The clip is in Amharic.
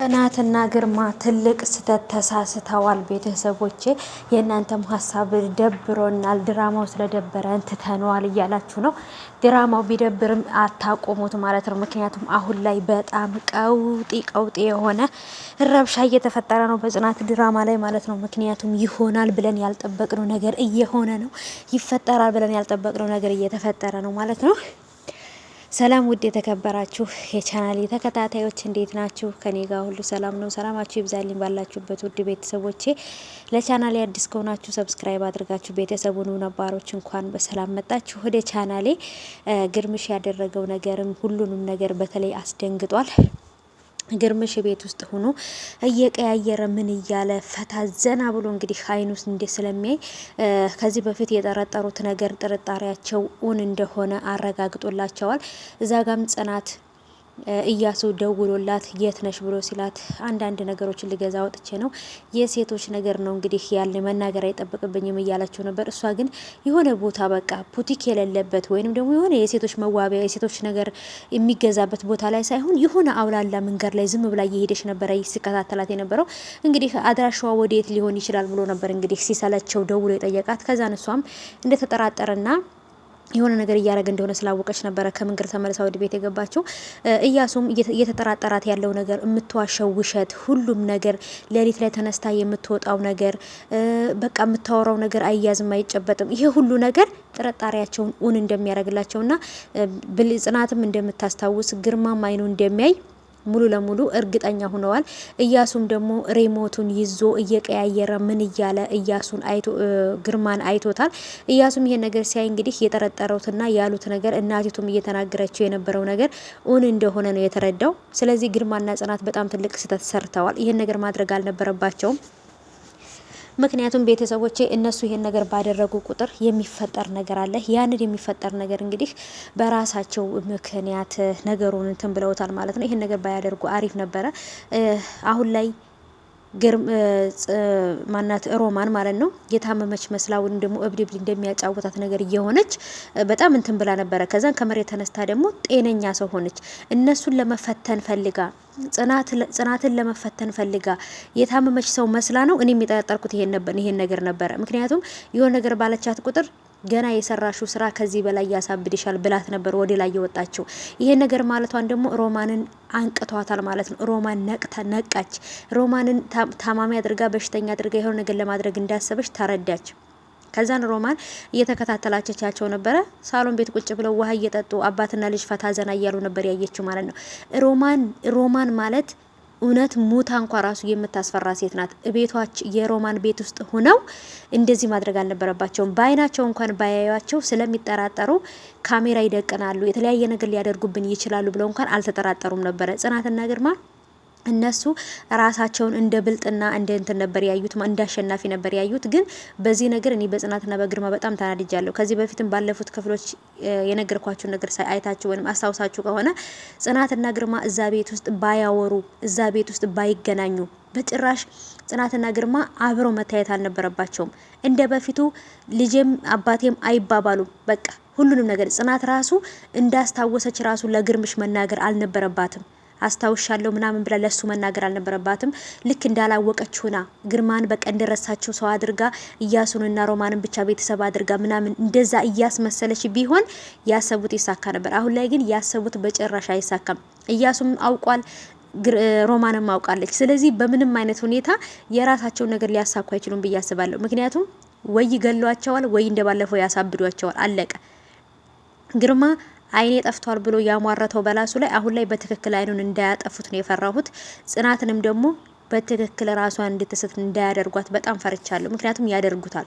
ጽናትና ግርማ ትልቅ ስህተት ተሳስተዋል። ቤተሰቦቼ የእናንተም ሀሳብ ደብሮናል፣ ድራማው ስለደበረን ትተነዋል እያላችሁ ነው። ድራማው ቢደብርም አታቆሙት ማለት ነው። ምክንያቱም አሁን ላይ በጣም ቀውጢ የሆነ ረብሻ እየተፈጠረ ነው በጽናት ድራማ ላይ ማለት ነው። ምክንያቱም ይሆናል ብለን ያልጠበቅነው ነገር እየሆነ ነው፣ ይፈጠራል ብለን ያልጠበቅነው ነገር እየተፈጠረ ነው ማለት ነው። ሰላም ውድ የተከበራችሁ የቻናል ተከታታዮች እንዴት ናችሁ? ከኔ ጋር ሁሉ ሰላም ነው። ሰላማችሁ ይብዛልኝ ባላችሁበት ውድ ቤተሰቦቼ። ለቻናሌ አዲስ ከሆናችሁ ሰብስክራይብ አድርጋችሁ ቤተሰቡን ነባሮች እንኳን በሰላም መጣችሁ ወደ ቻናሌ። ግርምሽ ያደረገው ነገርም ሁሉንም ነገር በተለይ አስደንግጧል። ግርምሽ ቤት ውስጥ ሆኖ እየቀያየረ ምን እያለ ፈታ ዘና ብሎ እንግዲህ አይኑ ውስጥ እንደ ስለሚያይ ከዚህ በፊት የጠረጠሩት ነገር ጥርጣሬያቸው ኡን እንደሆነ አረጋግጦላቸዋል። እዛ ጋም ጽናት እያሱ ደውሎላት የት ነሽ ብሎ ሲላት አንዳንድ ነገሮችን ልገዛ ወጥቼ ነው፣ የሴቶች ነገር ነው እንግዲህ ያለ መናገር አይጠበቅብኝም እያላቸው ነበር። እሷ ግን የሆነ ቦታ በቃ ቡቲክ የሌለበት ወይንም ደግሞ የሆነ የሴቶች መዋቢያ የሴቶች ነገር የሚገዛበት ቦታ ላይ ሳይሆን የሆነ አውላላ መንገድ ላይ ዝም ብላ እየሄደች ነበረ ሲከታተላት የነበረው። እንግዲህ አድራሻዋ ወዴት ሊሆን ይችላል ብሎ ነበር እንግዲህ ሲሰለቸው ደውሎ የጠየቃት። ከዛን እሷም እንደተጠራጠረና የሆነ ነገር እያደረገ እንደሆነ ስላወቀች ነበረ ከመንገድ ተመልሳ ወደ ቤት የገባችው። እያሱም እየተጠራጠራት ያለው ነገር የምትዋሸው ውሸት፣ ሁሉም ነገር ሌሊት ላይ ተነስታ የምትወጣው ነገር፣ በቃ የምታወራው ነገር አያዝም አይጨበጥም። ይሄ ሁሉ ነገር ጥርጣሬያቸውን ኡን እንደሚያደርግላቸውና ጽናትም እንደምታስታውስ ግርማም አይኑ እንደሚያይ ሙሉ ለሙሉ እርግጠኛ ሆነዋል። እያሱም ደግሞ ሪሞቱን ይዞ እየቀያየረ ምን እያለ እያሱን ግርማን አይቶታል። እያሱም ይሄን ነገር ሲያይ እንግዲህ የጠረጠረውትና ያሉት ነገር እናቲቱም እየተናገረችው የነበረው ነገር ኡን እንደሆነ ነው የተረዳው። ስለዚህ ግርማና ጽናት በጣም ትልቅ ስህተት ሰርተዋል። ይሄን ነገር ማድረግ አልነበረባቸውም። ምክንያቱም ቤተሰቦቼ እነሱ ይሄን ነገር ባደረጉ ቁጥር የሚፈጠር ነገር አለ። ያንን የሚፈጠር ነገር እንግዲህ በራሳቸው ምክንያት ነገሩን እንትን ብለውታል ማለት ነው። ይሄን ነገር ባያደርጉ አሪፍ ነበረ። አሁን ላይ ማናት ሮማን ማለት ነው የታመመች መስላ ወይም ደግሞ እብድ እንደሚያጫውታት ነገር እየሆነች በጣም እንትን ብላ ነበረ። ከዛን ከመሬት ተነስታ ደግሞ ጤነኛ ሰው ሆነች። እነሱን ለመፈተን ፈልጋ ጽናትን ለመፈተን ፈልጋ የታመመች ሰው መስላ ነው። እኔም የጠረጠርኩት ይሄን ነገር ነበረ። ምክንያቱም የሆነ ነገር ባለቻት ቁጥር ገና የሰራሹ ስራ ከዚህ በላይ ያሳብድሻል ብላት ነበር ወደ ላይ የወጣችው። ይሄን ነገር ማለቷን ደግሞ ሮማንን አንቅቷታል ማለት ነው። ሮማን ነቃች። ሮማንን ታማሚ አድርጋ በሽተኛ አድርጋ የሆነ ነገር ለማድረግ እንዳሰበች ተረዳች። ከዛን ሮማን እየተከታተላቻቸው ነበረ። ሳሎን ቤት ቁጭ ብለው ውሃ እየጠጡ አባትና ልጅ ፈታ ዘና እያሉ ነበር ያየችው ማለት ነው። ሮማን ማለት እውነት ሙታ እንኳ ራሱ የምታስፈራ ሴት ናት። ቤቷች የሮማን ቤት ውስጥ ሆነው እንደዚህ ማድረግ አልነበረባቸውም። በአይናቸው እንኳን ባያዩቸው ስለሚጠራጠሩ ካሜራ ይደቅናሉ፣ የተለያየ ነገር ሊያደርጉብን ይችላሉ ብለው እንኳን አልተጠራጠሩም ነበረ። ጽናትና ግርማ እነሱ ራሳቸውን እንደ ብልጥና እንደ እንትን ነበር ያዩት፣ እንደ አሸናፊ ነበር ያዩት። ግን በዚህ ነገር እኔ በጽናትና በግርማ በጣም ተናድጃለሁ። ከዚህ በፊትም ባለፉት ክፍሎች የነገርኳችሁ ነገር አይታችሁ ወይም አስታውሳችሁ ከሆነ ጽናትና ግርማ እዛ ቤት ውስጥ ባያወሩ፣ እዛ ቤት ውስጥ ባይገናኙ በጭራሽ ጽናትና ግርማ አብረው መታየት አልነበረባቸውም። እንደ በፊቱ ልጄም አባቴም አይባባሉም። በቃ ሁሉንም ነገር ጽናት ራሱ እንዳስታወሰች ራሱ ለግርምሽ መናገር አልነበረባትም። አስታውሻለሁ ምናምን ብላ ለሱ መናገር አልነበረባትም። ልክ እንዳላወቀች ሆና ግርማን በቃ እንደረሳችው ሰው አድርጋ እያሱንና ሮማንን ብቻ ቤተሰብ አድርጋ ምናምን እንደዛ እያስመሰለች ቢሆን ያሰቡት ይሳካ ነበር። አሁን ላይ ግን ያሰቡት በጭራሽ አይሳካም። እያሱም አውቋል፣ ሮማንም አውቃለች። ስለዚህ በምንም አይነት ሁኔታ የራሳቸውን ነገር ሊያሳኩ አይችሉም ብዬ አስባለሁ። ምክንያቱም ወይ ይገሏቸዋል ወይ እንደባለፈው ያሳብዷቸዋል። አለቀ። ግርማ አይኔ ጠፍቷል ብሎ ያሟረተው በላሱ ላይ አሁን ላይ በትክክል አይኑን እንዳያጠፉት ነው የፈራሁት። ጽናትንም ደግሞ በትክክል ራሷን እንድትስት እንዳያደርጓት በጣም ፈርቻለሁ። ምክንያቱም ያደርጉታል።